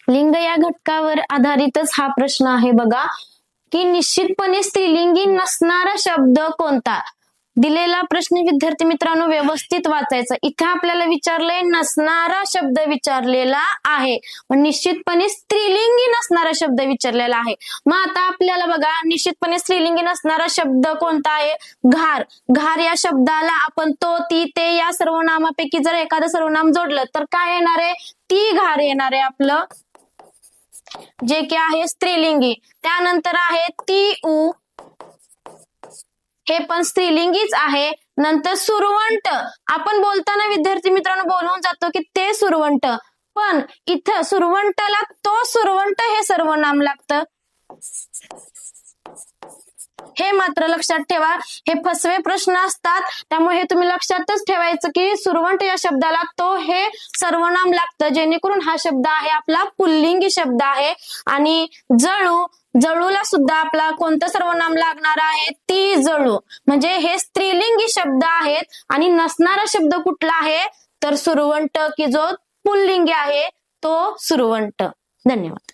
लिंग या घटकावर आधारितच हा प्रश्न आहे बघा, की निश्चितपणे स्त्रीलिंगी नसणारा शब्द कोणता? दिलेला प्रश्न विद्यार्थी मित्रांनो व्यवस्थित वाचायचा. इथे आपल्याला विचारलंय नसणारा शब्द विचारलेला आहे, पण निश्चितपणे स्त्रीलिंगी नसणारा शब्द विचारलेला आहे. मग आता आपल्याला बघा निश्चितपणे स्त्रीलिंगी नसणारा शब्द कोणता आहे? घार. घार या शब्दाला आपण तो, ती, ते या सर्वनामापैकी जर एखादं सर्वनाम जोडलं तर काय येणार आहे? ती घार येणार आहे आपलं, जे की आहे स्त्रीलिंगी. त्यानंतर आहे ती ऊ, हे पण स्त्रीलिंगीच आहे. नंतर सुरवंट, आपण बोलताना विद्यार्थी मित्रांनो बोलून जातो की ते सुरवंट, पण इथं सुरवंटला तो सुरवंट हे सर्वनाम लागतं, हे मात्र लक्षात ठेवा. हे फसवे प्रश्न असतात, त्यामुळे हे तुम्ही लक्षातच ठेवायचं की सुरवंट या शब्दाला तो हे सर्वनाम लागतं, जेणेकरून हा शब्द आहे आपला पुल्लिंगी शब्द आहे. आणि जळू, जळूला सुद्धा आपला कोणतं सर्वनाम लागणार आहे? ती जळू. म्हणजे हे स्त्रीलिंगी शब्द आहेत. आणि नसणारा शब्द कुठला आहे? तर सुरवंट, की जो पुल्लिंगी आहे तो सुरवंट. धन्यवाद.